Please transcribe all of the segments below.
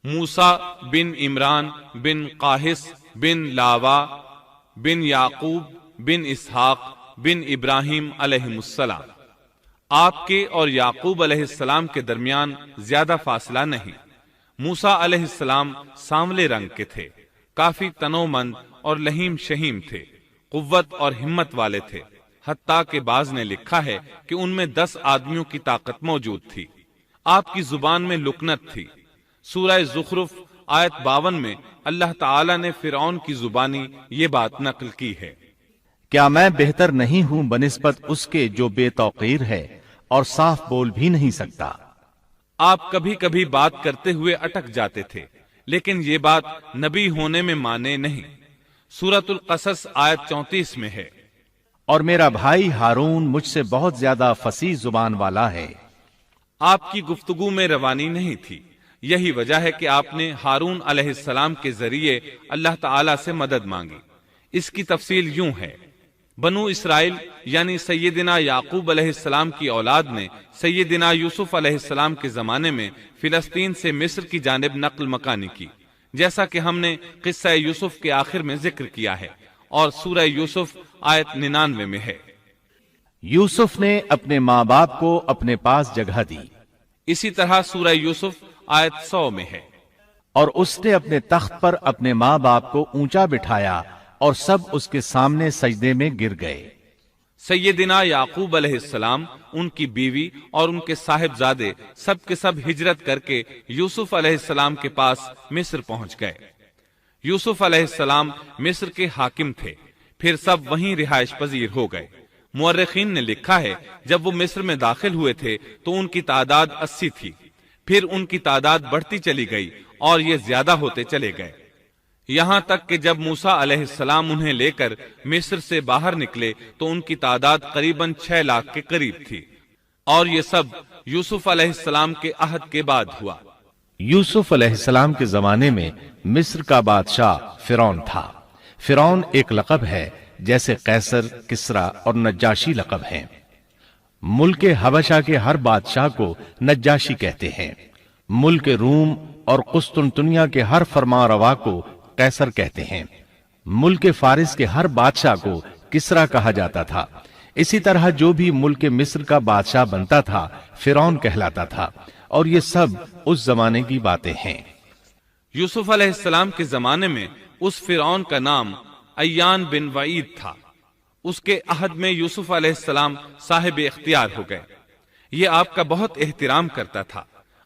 موسیٰ بن عمران بن قاہس بن لاوا بن یعقوب بن اسحاق بن ابراہیم علیہ السلام۔ آپ کے اور یعقوب علیہ السلام کے درمیان زیادہ فاصلہ نہیں۔ موسیٰ علیہ السلام سانولے رنگ کے تھے، کافی تنومند اور لہیم شہیم تھے، قوت اور ہمت والے تھے، حتیٰ کہ بعض نے لکھا ہے کہ ان میں 10 آدمیوں کی طاقت موجود تھی۔ آپ کی زبان میں لکنت تھی۔ سورہ زخرف آیت 52 میں اللہ تعالی نے فرعون کی زبانی یہ بات نقل کی ہے، کیا میں بہتر نہیں ہوں بنسبت اس کے جو بے توقیر ہے اور صاف بول بھی نہیں سکتا۔ آپ کبھی کبھی بات کرتے ہوئے اٹک جاتے تھے، لیکن یہ بات نبی ہونے میں مانے نہیں۔ سورۃ القصص آیت 34 میں ہے، اور میرا بھائی ہارون مجھ سے بہت زیادہ فصیح زبان والا ہے۔ آپ کی گفتگو میں روانی نہیں تھی۔ یہی وجہ ہے کہ آپ نے ہارون علیہ السلام کے ذریعے اللہ تعالی سے مدد مانگی۔ اس کی تفصیل یوں ہے، بنو اسرائیل یعنی سیدنا یعقوب علیہ السلام کی اولاد نے سیدنا یوسف علیہ السلام کے زمانے میں فلسطین سے مصر کی جانب نقل مکانی کی، جیسا کہ ہم نے قصہ یوسف کے آخر میں ذکر کیا ہے، اور سورہ یوسف آیت 99 میں ہے۔ یوسف نے اپنے ماں باپ کو اپنے پاس جگہ دی، اسی طرح سورہ یوسف آیت 100 میں ہے، اور اس نے اپنے تخت پر اپنے ماں باپ کو اونچا بٹھایا اور سب اس کے سامنے سجدے میں گر گئے۔ سیدنا یعقوب علیہ السلام، ان کی بیوی اور ان کے صاحبزادے سب کے سب ہجرت کر کے یوسف علیہ السلام کے پاس مصر پہنچ گئے۔ یوسف علیہ السلام مصر کے حاکم تھے، پھر سب وہیں رہائش پذیر ہو گئے۔ مورخین نے لکھا ہے جب وہ مصر میں داخل ہوئے تھے تو ان کی تعداد 80 تھی، پھر ان کی تعداد بڑھتی چلی گئی اور یہ زیادہ ہوتے چلے گئے، یہاں تک کہ جب موسیٰ علیہ السلام انہیں لے کر مصر سے باہر نکلے تو ان کی تعداد قریباً 6 لاکھ کے قریب تھی، اور یہ سب یوسف علیہ السلام کے عہد کے بعد ہوا۔ یوسف علیہ السلام کے زمانے میں مصر کا بادشاہ فرعون تھا۔ فرعون ایک لقب ہے، جیسے قیصر، کسرا اور نجاشی لقب ہیں۔ ملک حبشہ کے ہر بادشاہ کو نجاشی کہتے ہیں۔ ملک روم اور قسطنطنیہ کے ہر فرمان روا کو قیصر کہتے ہیں۔ ملک فارس کے ہر بادشاہ کو کسرا کہا جاتا تھا۔ اسی طرح جو بھی ملک مصر کا بادشاہ بنتا تھا فرعون کہلاتا تھا، اور یہ سب اس زمانے کی باتیں ہیں۔ یوسف علیہ السلام کے زمانے میں اس فرعون کا نام ایان بن وعید تھا۔ اس کے عہد میں یوسف علیہ السلام صاحب اختیار ہو گئے۔ یہ آپ کا بہت احترام کرتا تھا،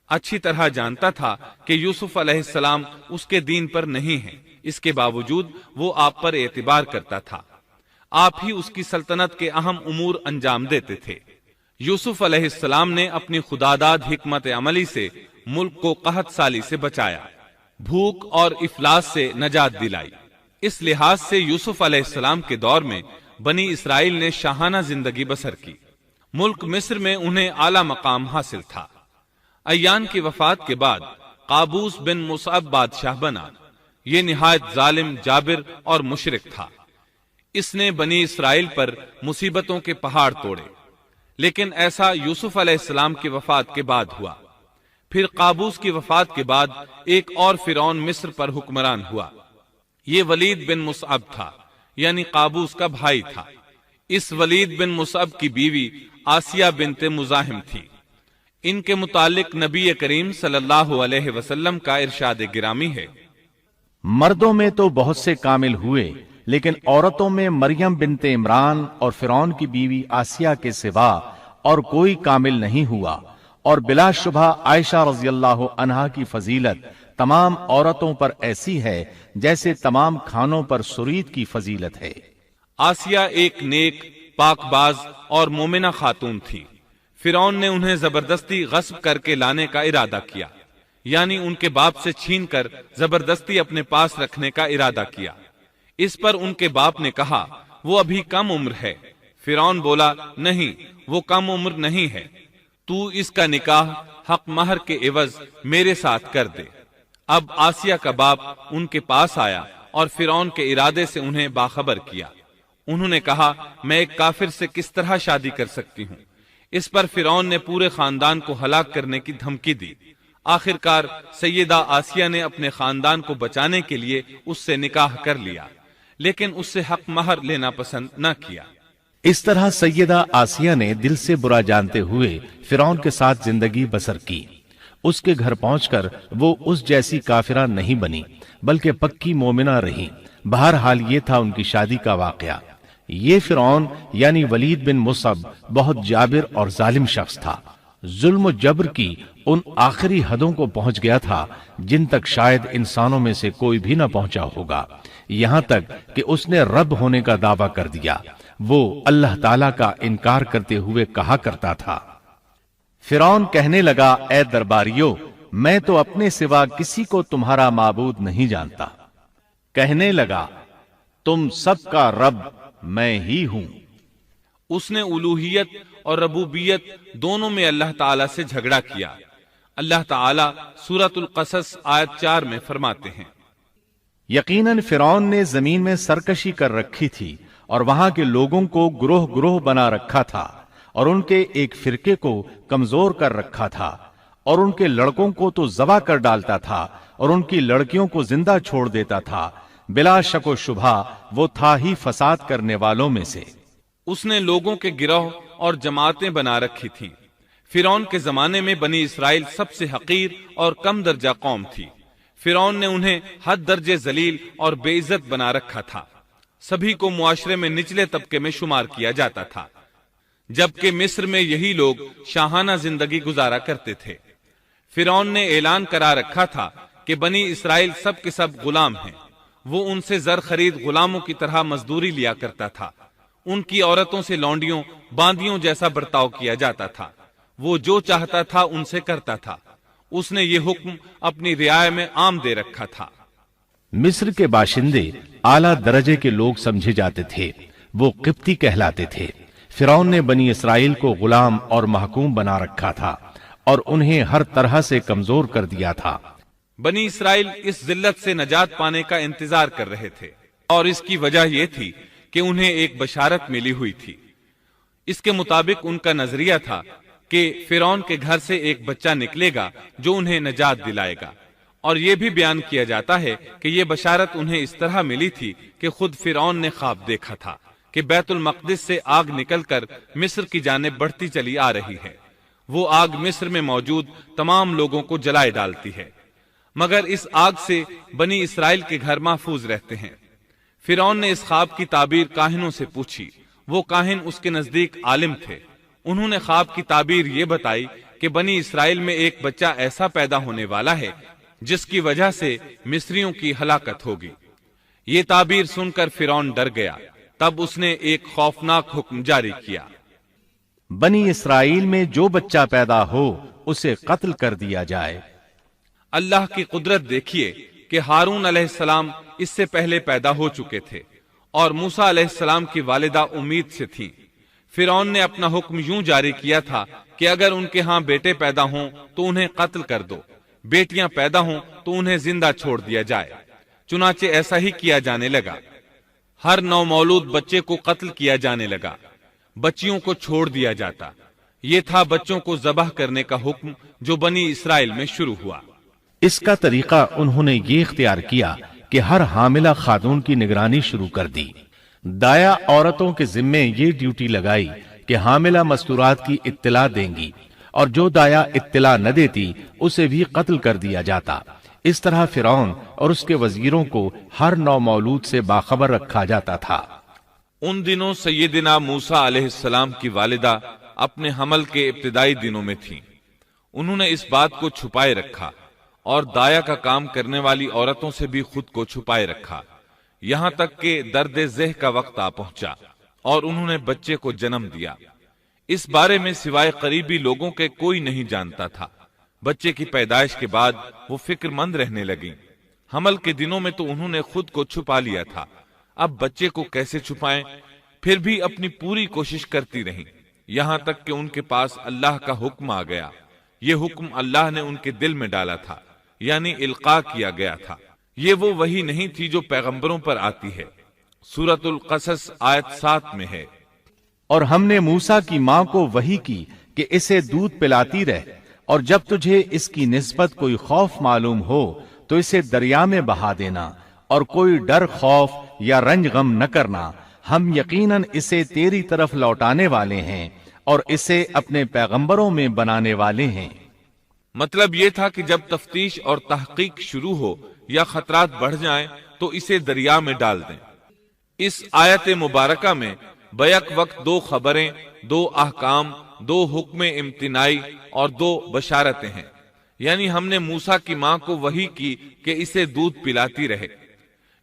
اچھی طرح جانتا تھا کہ یوسف علیہ السلام اس کے دین پر نہیں ہیں، اس کے باوجود وہ آپ پر اعتبار کرتا تھا۔ آپ ہی اس کی سلطنت کے اہم امور انجام دیتے تھے۔ یوسف علیہ السلام نے اپنی خداداد حکمت عملی سے ملک کو قحط سالی سے بچایا، بھوک اور افلاس سے نجات دلائی۔ اس لحاظ سے یوسف علیہ السلام کے دور میں بنی اسرائیل نے شاہانہ زندگی بسر کی۔ ملک مصر میں انہیں اعلیٰ مقام حاصل تھا۔ ایان کی وفات کے بعد قابوس بن مصعب بادشاہ بنا۔ یہ نہایت ظالم، جابر اور مشرک تھا۔ اس نے بنی اسرائیل پر مصیبتوں کے پہاڑ توڑے، لیکن ایسا یوسف علیہ السلام کی وفات کے بعد ہوا۔ پھر قابوس کی وفات کے بعد ایک اور فرعون مصر پر حکمران ہوا۔ یہ ولید بن مصعب تھا، یعنی قابوس کا بھائی تھا۔ اس ولید بن مصعب کی بیوی آسیہ بنت مزاحم تھی۔ ان کے متعلق نبی کریم صلی اللہ علیہ وسلم کا ارشاد گرامی ہے، مردوں میں تو بہت سے کامل ہوئے، لیکن عورتوں میں مریم بنت عمران اور فرعون کی بیوی آسیہ کے سوا اور کوئی کامل نہیں ہوا، اور بلا شبہ عائشہ رضی اللہ عنہا کی فضیلت تمام عورتوں پر ایسی ہے جیسے تمام کھانوں پر سرید کی فضیلت ہے۔ آسیہ ایک نیک، پاک باز اور مومنہ خاتون تھی۔ فرعون نے انہیں زبردستی غصب کر کے لانے کا ارادہ کیا، یعنی ان کے باپ سے چھین کر زبردستی اپنے پاس رکھنے کا ارادہ کیا۔ اس پر ان کے باپ نے کہا وہ ابھی کم عمر ہے۔ فرعون بولا نہیں، وہ کم عمر نہیں ہے، تو اس کا نکاح حق مہر کے عوض میرے ساتھ کر دے۔ اب آسیہ کا باپ ان کے پاس آیا اور فرعون کے ارادے سے انہیں باخبر کیا۔ انہوں نے کہا میں ایک کافر سے کس طرح شادی کر سکتی ہوں؟ اس پر فرعون نے پورے خاندان کو ہلاک کرنے کی دھمکی دی۔ آخر کار سیدہ آسیہ نے اپنے خاندان کو بچانے کے لیے اس سے نکاح کر لیا، لیکن اس سے حق مہر لینا پسند نہ کیا۔ اس طرح سیدہ آسیہ نے دل سے برا جانتے ہوئے فرعون کے ساتھ زندگی بسر کی۔ اس کے گھر پہنچ کر وہ اس جیسی کافرہ نہیں بنی بلکہ پکی مومنہ رہی۔ بہرحال یہ تھا ان کی شادی کا واقعہ۔ یہ فرعون یعنی ولید بن مصعب بہت جابر اور ظالم شخص تھا۔ ظلم و جبر کی ان آخری حدوں کو پہنچ گیا تھا جن تک شاید انسانوں میں سے کوئی بھی نہ پہنچا ہوگا، یہاں تک کہ اس نے رب ہونے کا دعویٰ کر دیا۔ وہ اللہ تعالیٰ کا انکار کرتے ہوئے کہا کرتا تھا۔ فرعون کہنے لگا، اے درباریو، میں تو اپنے سوا کسی کو تمہارا معبود نہیں جانتا۔ کہنے لگا، تم سب کا رب میں ہی ہوں۔ اس نے الوہیت اور ربوبیت دونوں میں اللہ تعالیٰ سے جھگڑا کیا۔ اللہ تعالیٰ سورۃ القصص آیت 4 میں فرماتے ہیں، یقیناً فرعون نے زمین میں سرکشی کر رکھی تھی اور وہاں کے لوگوں کو گروہ گروہ بنا رکھا تھا اور ان کے ایک فرقے کو کمزور کر رکھا تھا اور ان کے لڑکوں کو تو ذبح کر ڈالتا تھا اور ان کی لڑکیوں کو زندہ چھوڑ دیتا تھا۔ بلا شک و شبہ وہ تھا ہی فساد کرنے والوں میں سے۔ اس نے لوگوں کے گروہ اور جماعتیں بنا رکھی تھیں۔ فرعون کے زمانے میں بنی اسرائیل سب سے حقیر اور کم درجہ قوم تھی۔ فرعون نے انہیں حد درجے ذلیل اور بے عزت بنا رکھا تھا۔ سبھی کو معاشرے میں نچلے طبقے میں شمار کیا جاتا تھا، جبکہ مصر میں یہی لوگ شاہانہ زندگی گزارا کرتے تھے۔ فرعون نے اعلان کرا رکھا تھا کہ بنی اسرائیل سب کے سب غلام ہیں۔ وہ ان سے زر خرید غلاموں کی طرح مزدوری لیا کرتا تھا۔ ان کی عورتوں سے لونڈیوں باندیوں جیسا برتاؤ کیا جاتا تھا۔ وہ جو چاہتا تھا ان سے کرتا تھا۔ اس نے یہ حکم اپنی رعایا میں عام دے رکھا تھا۔ مصر کے باشندے اعلیٰ درجے کے لوگ سمجھے جاتے تھے، وہ قبطی کہلاتے تھے۔ فرعون نے بنی اسرائیل کو غلام اور محکوم بنا رکھا تھا اور انہیں ہر طرح سے کمزور کر دیا تھا۔ بنی اسرائیل اس ذلت سے نجات پانے کا انتظار کر رہے تھے، اور اس کی وجہ یہ تھی کہ انہیں ایک بشارت ملی ہوئی تھی۔ اس کے مطابق ان کا نظریہ تھا کہ فرعون کے گھر سے ایک بچہ نکلے گا جو انہیں نجات دلائے گا، اور یہ بھی بیان کیا جاتا ہے کہ یہ بشارت انہیں اس طرح ملی تھی کہ خود فرعون نے خواب دیکھا تھا کہ بیت المقدس سے آگ نکل کر مصر کی جانب بڑھتی چلی آ رہی ہے۔ وہ آگ مصر میں موجود تمام لوگوں کو جلائے ڈالتی ہے، مگر اس آگ سے بنی اسرائیل کے گھر محفوظ رہتے ہیں۔ فرعون نے اس خواب کی تعبیر کاہنوں سے پوچھی۔ وہ کاہن اس کے نزدیک عالم تھے۔ انہوں نے خواب کی تعبیر یہ بتائی کہ بنی اسرائیل میں ایک بچہ ایسا پیدا ہونے والا ہے جس کی وجہ سے مصریوں کی ہلاکت ہوگی۔ یہ تعبیر سن کر فرعون ڈر گیا۔ تب اس نے ایک خوفناک حکم جاری کیا، بنی اسرائیل میں جو بچہ پیدا ہو اسے قتل کر دیا جائے۔ اللہ کی قدرت دیکھیے کہ ہارون علیہ السلام اس سے پہلے پیدا ہو چکے تھے اور موسیٰ علیہ السلام کی والدہ امید سے تھیں۔ فرعون نے اپنا حکم یوں جاری کیا تھا کہ اگر ان کے ہاں بیٹے پیدا ہوں تو انہیں قتل کر دو، بیٹیاں پیدا ہوں تو انہیں زندہ چھوڑ دیا جائے۔ چنانچہ ایسا ہی کیا جانے لگا۔ ہر نو مولود بچے کو قتل کیا جانے لگا، بچیوں کو چھوڑ دیا جاتا۔ یہ تھا بچوں کو ذبح کرنے کا حکم جو بنی اسرائیل میں شروع ہوا۔ اس کا طریقہ انہوں نے یہ اختیار کیا کہ ہر حاملہ خاتون کی نگرانی شروع کر دی۔ دایا عورتوں کے ذمے یہ ڈیوٹی لگائی کہ حاملہ مستورات کی اطلاع دیں گی، اور جو دایا اطلاع نہ دیتی اسے بھی قتل کر دیا جاتا۔ اس طرح فرعون اور اس کے وزیروں کو ہر نو مولود سے باخبر رکھا جاتا تھا۔ ان دنوں سیدنا موسیٰ علیہ السلام کی والدہ اپنے حمل کے ابتدائی دنوں میں تھیں۔ انہوں نے اس بات کو چھپائے رکھا اور دایا کا کام کرنے والی عورتوں سے بھی خود کو چھپائے رکھا، یہاں تک کہ درد ذہ کا وقت آ پہنچا اور انہوں نے بچے کو جنم دیا۔ اس بارے میں سوائے قریبی لوگوں کے کوئی نہیں جانتا تھا۔ بچے کی پیدائش کے بعد وہ فکر مند رہنے لگیں۔ حمل کے دنوں میں تو انہوں نے خود کو چھپا لیا تھا، اب بچے کو کیسے چھپائیں؟ پھر بھی اپنی پوری کوشش کرتی رہیں، یہاں تک کہ ان کے پاس اللہ کا حکم آ گیا۔ یہ حکم اللہ نے ان کے دل میں ڈالا تھا، یعنی القاء کیا گیا تھا۔ یہ وہ وحی نہیں تھی جو پیغمبروں پر آتی ہے۔ سورۃ القصص آیت 7 میں ہے، اور ہم نے موسیٰ کی ماں کو وحی کی کہ اسے دودھ پلاتی رہ اور جب تجھے اس کی نسبت کوئی خوف معلوم ہو تو اسے دریا میں بہا دینا، اور کوئی ڈر، خوف یا رنج غم نہ کرنا، ہم یقیناً اسے تیری طرف لوٹانے والے ہیں اور اسے اپنے پیغمبروں میں بنانے والے ہیں۔ مطلب یہ تھا کہ جب تفتیش اور تحقیق شروع ہو یا خطرات بڑھ جائیں تو اسے دریا میں ڈال دیں۔ اس آیت مبارکہ میں بیک وقت دو خبریں، دو احکام، دو حکم امتناعی اور دو بشارتیں ہیں، یعنی ہم نے موسیٰ کی ماں کو وحی کی کہ اسے دودھ پلاتی رہے،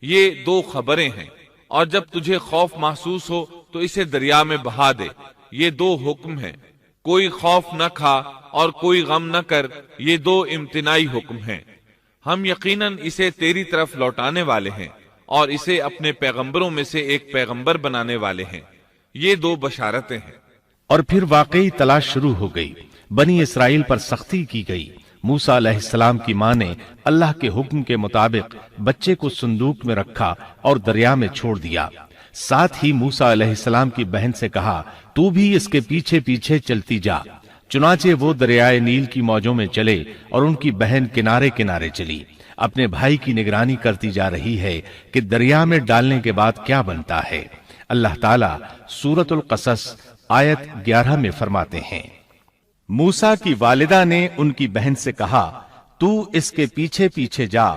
یہ دو خبریں ہیں، اور جب تجھے خوف محسوس ہو تو اسے دریا میں بہا دے، یہ دو حکم ہیں، کوئی خوف نہ کھا اور کوئی غم نہ کر، یہ دو امتناعی حکم ہیں، ہم یقیناً اسے تیری طرف لوٹانے والے ہیں اور اسے اپنے پیغمبروں میں سے ایک پیغمبر بنانے والے ہیں، یہ دو بشارتیں ہیں۔ اور پھر واقعی تلاش شروع ہو گئی، بنی اسرائیل پر سختی کی گئی۔ موسیٰ علیہ السلام کی ماں نے اللہ کے حکم کے مطابق بچے کو صندوق میں رکھا اور دریا میں چھوڑ دیا۔ ساتھ ہی موسیٰ علیہ السلام کی بہن سے کہا، تو بھی اس کے پیچھے پیچھے چلتی جا۔ چنانچہ وہ دریائے نیل کی موجوں میں چلے اور ان کی بہن کنارے کنارے چلی، اپنے بھائی کی نگرانی کرتی جا رہی ہے کہ دریا میں ڈالنے کے بعد کیا بنتا ہے۔ اللہ تعالیٰ سورۃ القصص آیت 11 میں فرماتے ہیں، موسیٰ کی والدہ نے ان کی بہن سے کہا، تو اس کے پیچھے پیچھے جا